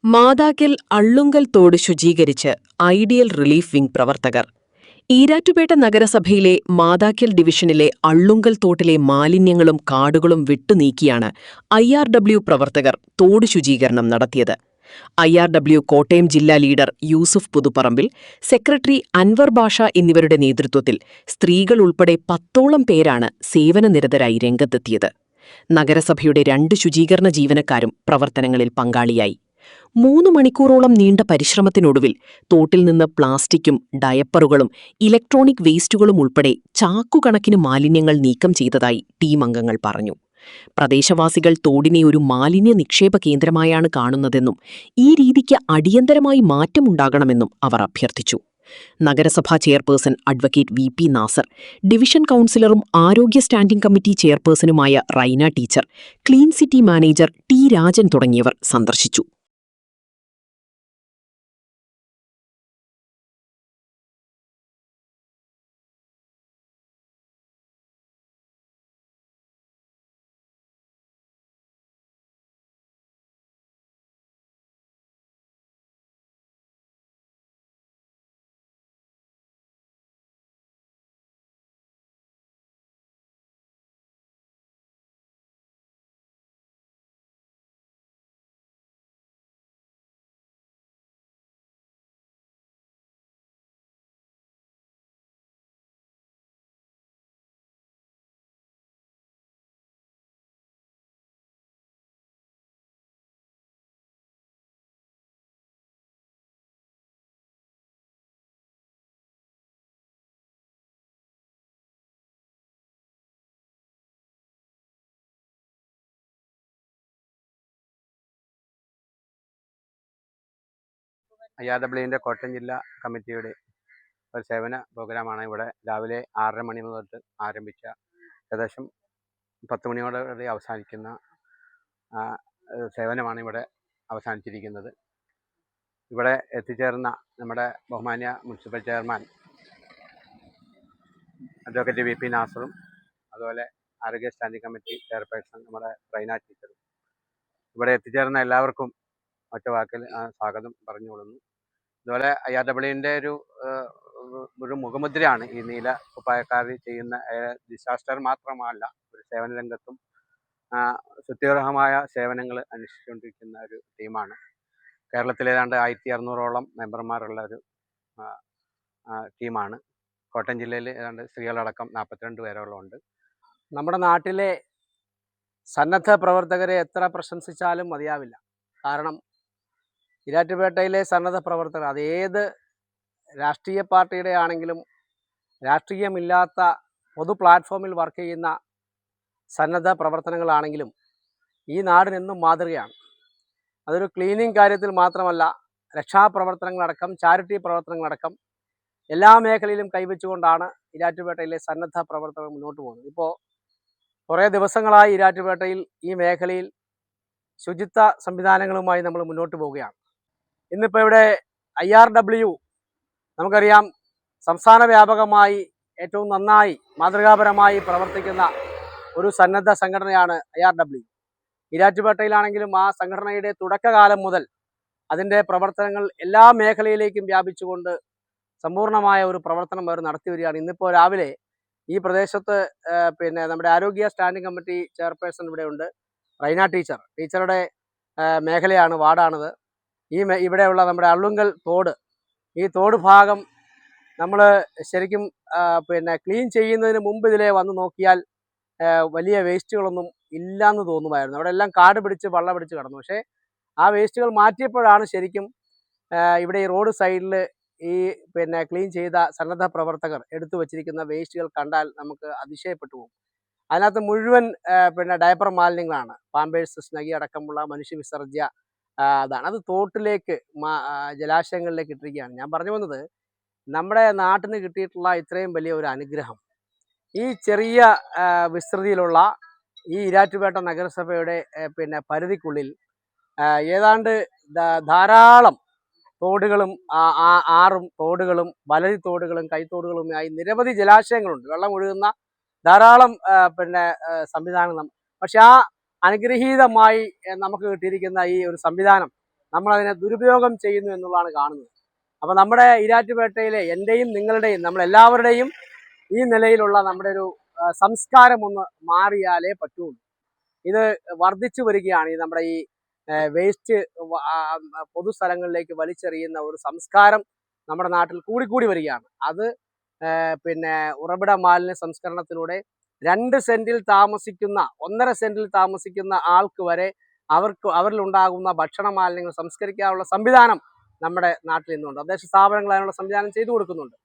മാതാക്കൽ അള്ളുങ്കൽ തോട് ശുചീകരിച്ച് ideal relief wing പ്രവർത്തകർ. ഈരാറ്റുപേട്ട നഗരസഭയിലെ മാതാക്കൽ ഡിവിഷനിലെ അള്ളുങ്കൽ തോട്ടിലെ മാലിന്യങ്ങളും കാടുകളും വിട്ടുനീക്കിയാണ് IRW പ്രവർത്തകർ തോട് ശുചീകരണം നടത്തിയത്. IRW കോട്ടയം ജില്ലാ ലീഡർ യൂസുഫ് പുതുപ്പറമ്പിൽ, സെക്രട്ടറി അൻവർ ബാഷ എന്നിവരുടെ നേതൃത്വത്തിൽ സ്ത്രീകൾ ഉൾപ്പെടെ 10ഓളം പേരാണ് സേവനനിരതരായി രംഗത്തെത്തിയത്. നഗരസഭയുടെ 2 ശുചീകരണ ജീവനക്കാരും പ്രവർത്തനങ്ങളിൽ പങ്കാളിയായി. 3 മണിക്കൂറോളം നീണ്ട പരിശ്രമത്തിനൊടുവിൽ തോട്ടിൽ നിന്ന് പ്ലാസ്റ്റിക്കും ഡയപ്പറുകളും ഇലക്ട്രോണിക് വേസ്റ്റുകളും ഉൾപ്പെടെ ചാക്കുകണക്കിന് മാലിന്യങ്ങൾ നീക്കം ചെയ്തതായി ടീം അംഗങ്ങൾ പറഞ്ഞു. പ്രദേശവാസികൾ തോടിനെ ഒരു മാലിന്യ നിക്ഷേപ കേന്ദ്രമായാണ് കാണുന്നതെന്നും ഈ രീതിക്ക് അടിയന്തരമായി മാറ്റമുണ്ടാകണമെന്നും അവർ അഭ്യർത്ഥിച്ചു. നഗരസഭാ chairperson advocate VP Nasar, division കൌൺസിലറും ആരോഗ്യ സ്റ്റാൻഡിംഗ് കമ്മിറ്റി ചെയർപേഴ്സണുമായ Raina teacher, clean city manager T Rajan തുടങ്ങിയവർ സന്ദർശിച്ചു. IRWന്റെ കോട്ടയം ജില്ലാ കമ്മിറ്റിയുടെ ഒരു സേവന പ്രോഗ്രാമാണ് ഇവിടെ രാവിലെ 6:30 മണി തൊട്ട് ആരംഭിച്ച ഏകദേശം 10 മണിയോടെ അവസാനിക്കുന്ന സേവനമാണ് ഇവിടെ അവസാനിച്ചിരിക്കുന്നത്. ഇവിടെ എത്തിച്ചേർന്ന നമ്മുടെ ബഹുമാന്യ മുനിസിപ്പൽ ചെയർമാൻ അഡ്വക്കേറ്റ് VP നാസറും അതുപോലെ ആരോഗ്യ സ്റ്റാൻഡിംഗ് കമ്മിറ്റി ചെയർപേഴ്സൺ നമ്മുടെ റൈന ടീച്ചറും ഇവിടെ എത്തിച്ചേർന്ന എല്ലാവർക്കും ഒറ്റവാക്കിൽ സ്വാഗതം പറഞ്ഞുകൊള്ളുന്നു. അതുപോലെ IRWന്റെ ഒരു മുഖമുദ്രയാണ് ഈ നീല കുപ്പായക്കാർ ചെയ്യുന്ന ഡിസാസ്റ്റർ മാത്രമല്ല, ഒരു സേവന രംഗത്തും സുത്യർഹമായ സേവനങ്ങൾ അനുഷ്ഠിച്ചുകൊണ്ടിരിക്കുന്ന ഒരു ടീമാണ്. കേരളത്തിലെ ഏതാണ്ട് 1600ഓളം മെമ്പർമാരുള്ള ഒരു ടീമാണ്. കോട്ടയം ജില്ലയിൽ ഏതാണ്ട് സ്ത്രീകളടക്കം 42 പേരോളം ഉണ്ട്. നമ്മുടെ നാട്ടിലെ സന്നദ്ധ പ്രവർത്തകരെ എത്ര പ്രശംസിച്ചാലും മതിയാവില്ല. കാരണം ഈരാറ്റുപേട്ടയിലെ സന്നദ്ധ പ്രവർത്തകർ അത് ഏത് രാഷ്ട്രീയ പാർട്ടിയുടെ ആണെങ്കിലും രാഷ്ട്രീയമില്ലാത്ത പൊതു പ്ലാറ്റ്ഫോമിൽ വർക്ക് ചെയ്യുന്ന സന്നദ്ധ പ്രവർത്തനങ്ങളാണെങ്കിലും ഈ നാടിനെന്നും മാതൃകയാണ്. അതൊരു ക്ലീനിങ് കാര്യത്തിൽ മാത്രമല്ല, രക്ഷാപ്രവർത്തനങ്ങളടക്കം ചാരിറ്റി പ്രവർത്തനങ്ങളടക്കം എല്ലാ മേഖലയിലും കൈവച്ചുകൊണ്ടാണ് ഈരാറ്റുപേട്ടയിലെ സന്നദ്ധ പ്രവർത്തകർ മുന്നോട്ട് പോകുന്നത്. ഇപ്പോൾ കുറേ ദിവസങ്ങളായി ഈരാറ്റുപേട്ടയിൽ ഈ മേഖലയിൽ ശുചിത്വ സംവിധാനങ്ങളുമായി നമ്മൾ മുന്നോട്ട് പോവുകയാണ്. ഇന്നിപ്പോൾ ഇവിടെ IRW നമുക്കറിയാം, സംസ്ഥാന വ്യാപകമായി ഏറ്റവും നന്നായി മാതൃകാപരമായി പ്രവർത്തിക്കുന്ന ഒരു സന്നദ്ധ സംഘടനയാണ് IRW. ഈരാറ്റുപേട്ടയിലാണെങ്കിലും ആ സംഘടനയുടെ തുടക്കകാലം മുതൽ അതിൻ്റെ പ്രവർത്തനങ്ങൾ എല്ലാ മേഖലയിലേക്കും വ്യാപിച്ചുകൊണ്ട് സമ്പൂർണ്ണമായ ഒരു പ്രവർത്തനം അവർ നടത്തി വരികയാണ്. ഇന്നിപ്പോൾ രാവിലെ ഈ പ്രദേശത്ത് നമ്മുടെ ആരോഗ്യ സ്റ്റാൻഡിംഗ് കമ്മിറ്റി ചെയർപേഴ്സൺ ഇവിടെയുണ്ട്, റൈന ടീച്ചറുടെ മേഖലയാണ്, വാർഡാണിത്. ഇവിടെയുള്ള നമ്മുടെ അള്ളുങ്കൽ തോട്, ഈ തോട് ഭാഗം നമ്മൾ ശരിക്കും ക്ലീൻ ചെയ്യുന്നതിന് മുമ്പ് ഇതിലെ വന്ന് നോക്കിയാൽ വലിയ വേസ്റ്റുകളൊന്നും ഇല്ലയെന്ന് തോന്നുമായിരുന്നു. അവിടെ എല്ലാം കാട് പിടിച്ച് വള്ളം പിടിച്ച് കിടന്നു. പക്ഷേ ആ വേസ്റ്റുകൾ മാറ്റിയപ്പോഴാണ് ശരിക്കും ഇവിടെ ഈ റോഡ് സൈഡിൽ ഈ ക്ലീൻ ചെയ്ത സന്നദ്ധ പ്രവർത്തകർ എടുത്തു വച്ചിരിക്കുന്ന വേസ്റ്റുകൾ കണ്ടാൽ നമുക്ക് അതിശയപ്പെട്ടു പോകും. അതിനകത്ത് മുഴുവൻ ഡയപ്പർ മാലിന്യങ്ങളാണ്. പാമ്പേഴ്സ്, സ്നഗി അടക്കമുള്ള മനുഷ്യ വിസർജ്യ അതാണ്. അത് തോട്ടിലേക്ക് ജലാശയങ്ങളിലേക്ക് ഇട്ടിരിക്കുകയാണ്. ഞാൻ പറഞ്ഞു വന്നത്, നമ്മുടെ നാട്ടിന് കിട്ടിയിട്ടുള്ള ഇത്രയും വലിയ ഒരു അനുഗ്രഹം ഈ ചെറിയ വിസ്തൃതിയിലുള്ള ഈ ഈരാറ്റുപേട്ട നഗരസഭയുടെ പരിധിക്കുള്ളിൽ ഏതാണ്ട് ധാരാളം തോടുകളും ആറും തോടുകളും വലരി തോടുകളും കൈത്തോടുകളുമായി നിരവധി ജലാശയങ്ങളുണ്ട്, വെള്ളം ഒഴുകുന്ന ധാരാളം സംവിധാനം. പക്ഷെ ആ അനുഗ്രഹീതമായി നമുക്ക് കിട്ടിയിരിക്കുന്ന ഈ ഒരു സംവിധാനം നമ്മളതിനെ ദുരുപയോഗം ചെയ്യുന്നു എന്നുള്ളതാണ് കാണുന്നത്. അപ്പോൾ നമ്മുടെ ഈരാറ്റുപേട്ടയിലെ എൻ്റെയും നിങ്ങളുടെയും നമ്മളെല്ലാവരുടെയും ഈ നിലയിലുള്ള നമ്മുടെ ഒരു സംസ്കാരം ഒന്ന് മാറിയാലേ പറ്റുള്ളൂ. ഇത് വർദ്ധിച്ചു വരികയാണ്. ഈ നമ്മുടെ ഈ വേസ്റ്റ് പൊതുസ്ഥലങ്ങളിലേക്ക് വലിച്ചെറിയുന്ന ഒരു സംസ്കാരം നമ്മുടെ നാട്ടിൽ കൂടിക്കൂടി വരികയാണ്. അത് പിന്നെ ഉറവിട മാലിന്യ സംസ്കരണത്തിലൂടെ 2 സെന്റിൽ താമസിക്കുന്ന 1.5 സെന്റിൽ താമസിക്കുന്ന ആൾക്ക് വരെ അവരിലുണ്ടാകുന്ന ഭക്ഷണ മാലിന്യങ്ങൾ സംസ്കരിക്കാനുള്ള സംവിധാനം നമ്മുടെ നാട്ടിൽ ഇന്നുണ്ട്. തദ്ദേശ സ്ഥാപനങ്ങൾ അതിനുള്ള സംവിധാനം ചെയ്തു കൊടുക്കുന്നുണ്ട്.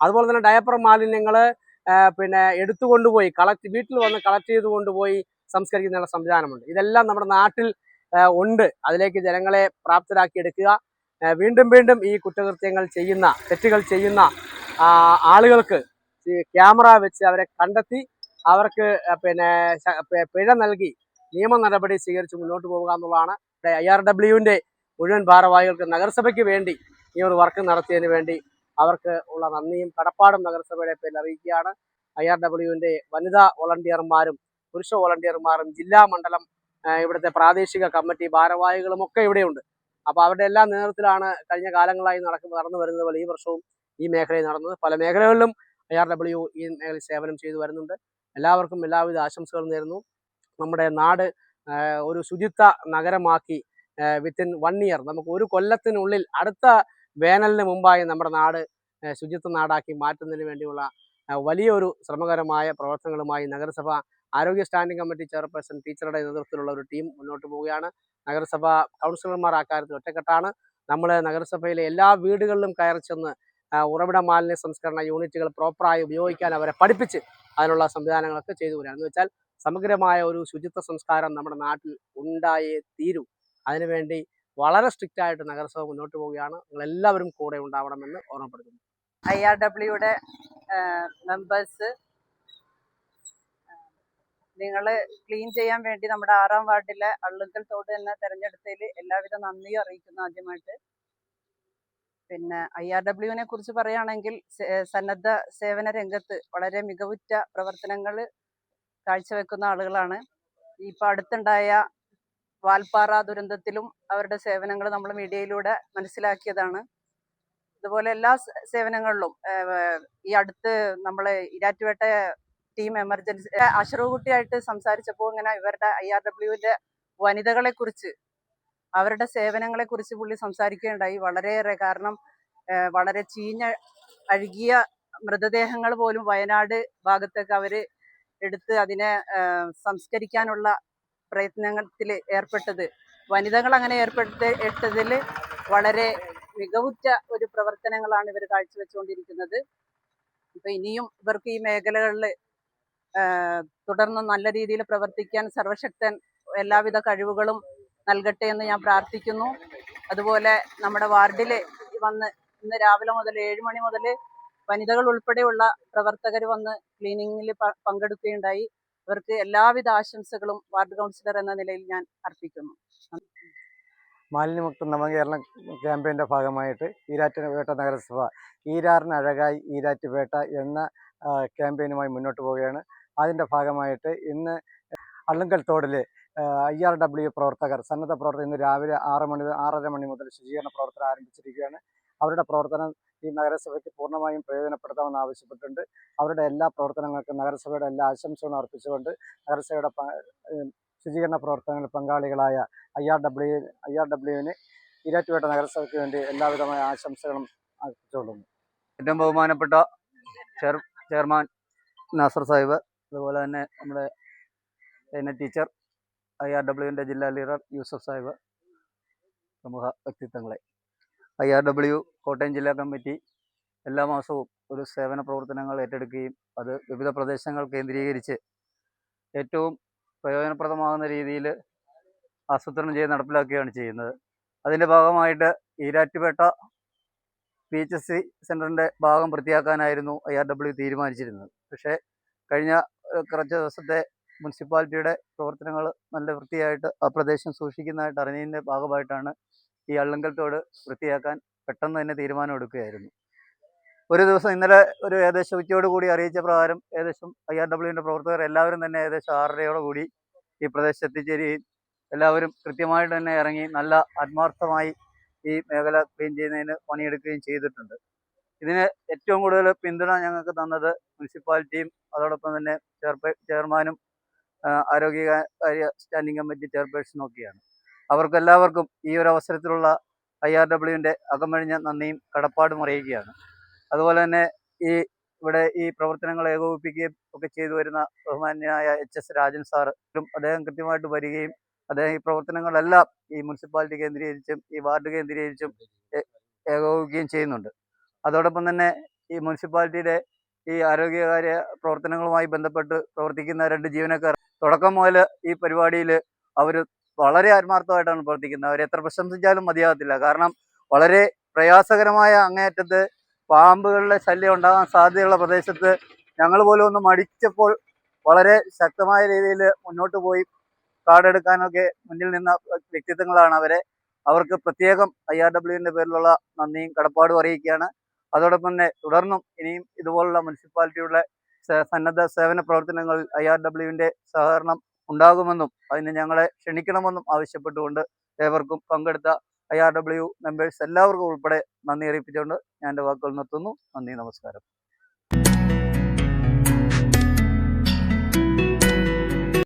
അതുപോലെ തന്നെ ഡയപ്പർ മാലിന്യങ്ങൾ പിന്നെ എടുത്തുകൊണ്ടുപോയി വീട്ടിൽ വന്ന് കളക്ട് ചെയ്ത് കൊണ്ടുപോയി സംസ്കരിക്കുന്നതിനുള്ള സംവിധാനമുണ്ട്. ഇതെല്ലാം നമ്മുടെ നാട്ടിൽ ഉണ്ട്. അതിലേക്ക് ജനങ്ങളെ പ്രാപ്തരാക്കി എടുക്കുക. വീണ്ടും വീണ്ടും ഈ കുറ്റകൃത്യങ്ങൾ ചെയ്യുന്ന തെറ്റുകൾ ചെയ്യുന്ന ആളുകൾക്ക് ക്യാമറ വെച്ച് അവരെ കണ്ടെത്തി അവർക്ക് പിന്നെ പിഴ നൽകി നിയമ നടപടി സ്വീകരിച്ച് മുന്നോട്ട് പോവുക എന്നുള്ളതാണ്. IRWന്റെ മുഴുവൻ ഭാരവാഹികൾക്ക് നഗരസഭയ്ക്ക് വേണ്ടി ഈ ഒരു വർക്ക് നടത്തിയതിന് വേണ്ടി അവർക്ക് ഉള്ള നന്ദിയും കടപ്പാടും നഗരസഭയുടെ പേരിൽ അറിയിക്കുകയാണ്. IRWന്റെ വനിതാ വോളണ്ടിയർമാരും പുരുഷ വോളണ്ടിയർമാരും ജില്ലാ മണ്ഡലം ഇവിടുത്തെ പ്രാദേശിക കമ്മിറ്റി ഭാരവാഹികളും ഒക്കെ ഇവിടെയുണ്ട്. അപ്പോൾ അവരുടെ എല്ലാ നേതൃത്വത്തിലാണ് കഴിഞ്ഞ കാലങ്ങളായി നടന്നു വരുന്നത് പോലെ ഈ വർഷവും ഈ മേഖലയിൽ നടന്നത്. പല മേഖലകളിലും IRW ഈ മേഖലയിൽ സേവനം ചെയ്തു വരുന്നുണ്ട്. എല്ലാവർക്കും എല്ലാവിധ ആശംസകളും നേരുന്നു. നമ്മുടെ നാട് ഒരു ശുചിത്വ നഗരമാക്കി വിത്തിൻ 1 ഇയർ, നമുക്ക് ഒരു കൊല്ലത്തിനുള്ളിൽ അടുത്ത വേനലിന് മുമ്പായി നമ്മുടെ നാട് ശുചിത്വ നാടാക്കി മാറ്റുന്നതിന് വേണ്ടിയുള്ള വലിയൊരു ശ്രമകരമായ പ്രവർത്തനങ്ങളുമായി നഗരസഭ ആരോഗ്യ സ്റ്റാൻഡിംഗ് കമ്മിറ്റി ചെയർപേഴ്സൺ ടീച്ചറുടെ നേതൃത്വത്തിലുള്ള ഒരു ടീം മുന്നോട്ട് പോവുകയാണ്. നഗരസഭ കൗൺസിലർമാർ അക്കാര്യത്തിൽ ഒറ്റക്കെട്ടാണ്. നമ്മൾ നഗരസഭയിലെ എല്ലാ വീടുകളിലും കയറി ചെന്ന് ഉറവിട മാലിന്യ സംസ്കരണ യൂണിറ്റുകൾ പ്രോപ്പറായി ഉപയോഗിക്കാൻ അവരെ പഠിപ്പിച്ച് അതിനുള്ള സംവിധാനങ്ങളൊക്കെ ചെയ്തു വരികയാണ്. എന്ന് വെച്ചാൽ സമഗ്രമായ ഒരു ശുചിത്വ സംസ്കാരം നമ്മുടെ നാട്ടിൽ ഉണ്ടായേ തീരൂ. അതിനുവേണ്ടി വളരെ സ്ട്രിക്റ്റ് ആയിട്ട് നഗരസഭ മുന്നോട്ട് പോവുകയാണ്. നിങ്ങളെല്ലാവരും കൂടെ ഉണ്ടാവണമെന്ന് ഓർമ്മപ്പെടുത്തുന്നു. IRWയുടെ മെമ്പേഴ്സ്, നിങ്ങൾ ക്ലീൻ ചെയ്യാൻ വേണ്ടി നമ്മുടെ 6-ാം വാർഡിലെ അള്ളുങ്കൽ തോട് തന്നെ തിരഞ്ഞെടുത്തതിൽ എല്ലാവിധ നന്ദിയും അറിയിക്കുന്നു ആദ്യമായിട്ട്. പിന്നെ IRWനെ കുറിച്ച് പറയുകയാണെങ്കിൽ സന്നദ്ധ സേവന രംഗത്ത് വളരെ മികവുറ്റ പ്രവർത്തനങ്ങൾ കാഴ്ചവെക്കുന്ന ആളുകളാണ്. ഇപ്പോൾ അടുത്തുണ്ടായ വാൽപ്പാറ ദുരന്തത്തിലും അവരുടെ സേവനങ്ങൾ നമ്മൾ മീഡിയയിലൂടെ മനസ്സിലാക്കിയതാണ്. അതുപോലെ എല്ലാ സേവനങ്ങളിലും ഈ അടുത്ത് നമ്മൾ ഈരാറ്റുപേട്ട ടീം എമർജൻസി അഷറൂകുട്ടിയായിട്ട് സംസാരിച്ചപ്പോൾ ഇങ്ങനെ ഇവരുടെ IRWന്റെ വനിതകളെ കുറിച്ച് അവരുടെ സേവനങ്ങളെ കുറിച്ച് പുള്ളി സംസാരിക്കുകയുണ്ടായി. വളരെയേറെ, കാരണം വളരെ അഴുകിയ മൃതദേഹങ്ങൾ പോലും വയനാട് ഭാഗത്തൊക്കെ അവർ എടുത്ത് അതിനെ സംസ്കരിക്കാനുള്ള പ്രയത്നത്തിൽ ഏർപ്പെട്ടത്, വനിതകൾ അങ്ങനെ ഏർപ്പെട്ടതിൽ വളരെ മികവുറ്റ ഒരു പ്രവർത്തനങ്ങളാണ് ഇവർ കാഴ്ചവെച്ചുകൊണ്ടിരിക്കുന്നത്. ഇപ്പൊ ഇനിയും ഇവർക്ക് ഈ മേഖലകളിൽ തുടർന്ന് നല്ല രീതിയിൽ പ്രവർത്തിക്കാൻ സർവശക്തൻ എല്ലാവിധ കഴിവുകളും നൽകട്ടെ എന്ന് ഞാൻ പ്രാർത്ഥിക്കുന്നു. അതുപോലെ നമ്മുടെ വാർഡിൽ വന്ന് ഇന്ന് രാവിലെ മുതൽ 7 മണി മുതൽ വനിതകൾ ഉൾപ്പെടെയുള്ള പ്രവർത്തകർ വന്ന് ക്ലീനിങ്ങിൽ പങ്കെടുക്കുകയുണ്ടായി. അവർക്ക് എല്ലാവിധ ആശംസകളും വാർഡ് കൗൺസിലർ എന്ന നിലയിൽ ഞാൻ അർപ്പിക്കുന്നു. മാലിന്യമുക്ത നവകേരളം ക്യാമ്പയിൻ്റെ ഭാഗമായിട്ട് ഈരാറ്റുപേട്ട നഗരസഭ ഈരാറിന് അഴകായി ഈരാറ്റുപേട്ട എന്ന ക്യാമ്പയിനുമായി മുന്നോട്ട് പോവുകയാണ്. അതിൻ്റെ ഭാഗമായിട്ട് ഇന്ന് അള്ളുങ്കൽ തോടിൽ IRW പ്രവർത്തകർ, സന്നദ്ധ പ്രവർത്തകർ ഇന്ന് രാവിലെ 6:30 മണി മുതൽ ശുചീകരണ പ്രവർത്തനം ആരംഭിച്ചിരിക്കുകയാണ്. അവരുടെ പ്രവർത്തനം ഈ നഗരസഭയ്ക്ക് പൂർണ്ണമായും പ്രയോജനപ്പെടുത്താമെന്ന് ആവശ്യപ്പെട്ടിട്ടുണ്ട്. അവരുടെ എല്ലാ പ്രവർത്തനങ്ങൾക്കും നഗരസഭയുടെ എല്ലാ ആശംസകളും അർപ്പിച്ചുകൊണ്ട് നഗരസഭയുടെ ശുചീകരണ പ്രവർത്തനങ്ങളിൽ പങ്കാളികളായ IRWവിന് ഈരാറ്റുപേട്ട നഗരസഭയ്ക്ക് വേണ്ടി എല്ലാവിധമായ ആശംസകളും അർപ്പിച്ചുകൊള്ളുന്നു. ഏറ്റവും ബഹുമാനപ്പെട്ട ചെയർമാൻ നാസർ സാഹിബ്, അതുപോലെ തന്നെ നമ്മുടെ ടീച്ചർ, IRWവിൻ്റെ ജില്ലാ ലീഡർ യൂസഫ് സാഹിബ്, പ്രമുഖ വ്യക്തിത്വങ്ങളെ, IRW കോട്ടയം ജില്ലാ കമ്മിറ്റി എല്ലാ മാസവും ഒരു സേവന പ്രവർത്തനങ്ങൾ ഏറ്റെടുക്കുകയും അത് വിവിധ പ്രദേശങ്ങൾ കേന്ദ്രീകരിച്ച് ഏറ്റവും പ്രയോജനപ്രദമാകുന്ന രീതിയിൽ ആസൂത്രണം ചെയ്ത് നടപ്പിലാക്കുകയാണ് ചെയ്യുന്നത്. അതിൻ്റെ ഭാഗമായിട്ട് ഈരാറ്റുപേട്ട PHC സെൻറ്ററിൻ്റെ ഭാഗം വൃത്തിയാക്കാനായിരുന്നു IRW തീരുമാനിച്ചിരുന്നത്. പക്ഷേ കഴിഞ്ഞ കുറച്ച് ദിവസത്തെ മുനിസിപ്പാലിറ്റിയുടെ പ്രവർത്തനങ്ങൾ നല്ല വൃത്തിയായിട്ട് ആ പ്രദേശം സൂക്ഷിക്കുന്നതായിട്ട് അറിഞ്ഞതിൻ്റെ ഭാഗമായിട്ടാണ് ഈ അള്ളുങ്കൽ തോട് വൃത്തിയാക്കാൻ പെട്ടെന്ന് തന്നെ തീരുമാനമെടുക്കുകയായിരുന്നു. ഒരു ദിവസം ഇന്നലെ ഒരു ഏകദേശം ഉച്ചയോടുകൂടി അറിയിച്ച പ്രകാരം ഏകദേശം IRWവിൻ്റെ പ്രവർത്തകർ എല്ലാവരും തന്നെ ഏകദേശം 6:30 ഈ പ്രദേശത്ത് എത്തിച്ചേരുകയും എല്ലാവരും കൃത്യമായിട്ട് തന്നെ ഇറങ്ങി നല്ല ആത്മാർത്ഥമായി ഈ മേഖല ക്ലീൻ ചെയ്യുന്നതിന് പണിയെടുക്കുകയും ചെയ്തിട്ടുണ്ട്. ഇതിന് ഏറ്റവും കൂടുതൽ പിന്തുണ ഞങ്ങൾക്ക് തന്നത് മുനിസിപ്പാലിറ്റിയും അതോടൊപ്പം തന്നെ ചെയർമാനും ആരോഗ്യകാര്യ സ്റ്റാൻഡിംഗ് കമ്മിറ്റി ചെയർപേഴ്സണും ഒക്കെയാണ്. അവർക്കെല്ലാവർക്കും ഈ ഒരു അവസരത്തിലുള്ള IRWൻ്റെ അകമഴിഞ്ഞ നന്ദിയും കടപ്പാടും അറിയിക്കുകയാണ്. അതുപോലെ തന്നെ ഇവിടെ ഈ പ്രവർത്തനങ്ങൾ ഏകോപിപ്പിക്കുകയും ഒക്കെ ചെയ്തു വരുന്ന ബഹുമാന്യനായ HS രാജൻ സാറും അദ്ദേഹം കൃത്യമായിട്ട് വരികയും അദ്ദേഹം ഈ പ്രവർത്തനങ്ങളെല്ലാം ഈ മുനിസിപ്പാലിറ്റി കേന്ദ്രീകരിച്ചും ഈ വാർഡ് കേന്ദ്രീകരിച്ചും ഏകോപിക്കുകയും ചെയ്യുന്നുണ്ട്. അതോടൊപ്പം തന്നെ ഈ മുനിസിപ്പാലിറ്റിയുടെ ഈ ആരോഗ്യകാര്യ പ്രവർത്തനങ്ങളുമായി ബന്ധപ്പെട്ട് പ്രവർത്തിക്കുന്ന 2 ജീവനക്കാർ തുടക്കം മുതൽ ഈ പരിപാടിയിൽ അവർ വളരെ ആത്മാർത്ഥമായിട്ടാണ് പ്രവർത്തിക്കുന്നത്. അവരെ എത്ര പ്രശംസിച്ചാലും മതിയാകത്തില്ല. കാരണം വളരെ പ്രയാസകരമായ അങ്ങേയറ്റത്ത് പാമ്പുകളുടെ ശല്യം ഉണ്ടാകാൻ സാധ്യതയുള്ള പ്രദേശത്ത് ഞങ്ങൾ പോലും ഒന്ന് മടിച്ചപ്പോൾ വളരെ ശക്തമായ രീതിയിൽ മുന്നോട്ട് പോയി കാടെടുക്കാനൊക്കെ മുന്നിൽ നിന്ന വ്യക്തിത്വങ്ങളാണ് അവർക്ക് പ്രത്യേകം IRWൻ്റെ പേരിലുള്ള നന്ദിയും കടപ്പാടും അറിയിക്കുകയാണ്. അതോടൊപ്പം തന്നെ തുടർന്നും ഇനിയും ഇതുപോലുള്ള മുനിസിപ്പാലിറ്റിയുടെ സന്നദ്ധ സേവന പ്രവർത്തനങ്ങളിൽ IRWൻ്റെ സഹകരണം ഉണ്ടാകുമെന്നും അതിന് ഞങ്ങളെ ക്ഷണിക്കണമെന്നും ആവശ്യപ്പെട്ടുകൊണ്ട് ഏവർക്കും പങ്കെടുത്ത IRW മെമ്പേഴ്സ് എല്ലാവർക്കും ഉൾപ്പെടെ നന്ദി അറിയിപ്പിച്ചുകൊണ്ട് ഞാൻ എൻ്റെ വാക്കുകൾ നിർത്തുന്നു. നന്ദി, നമസ്കാരം.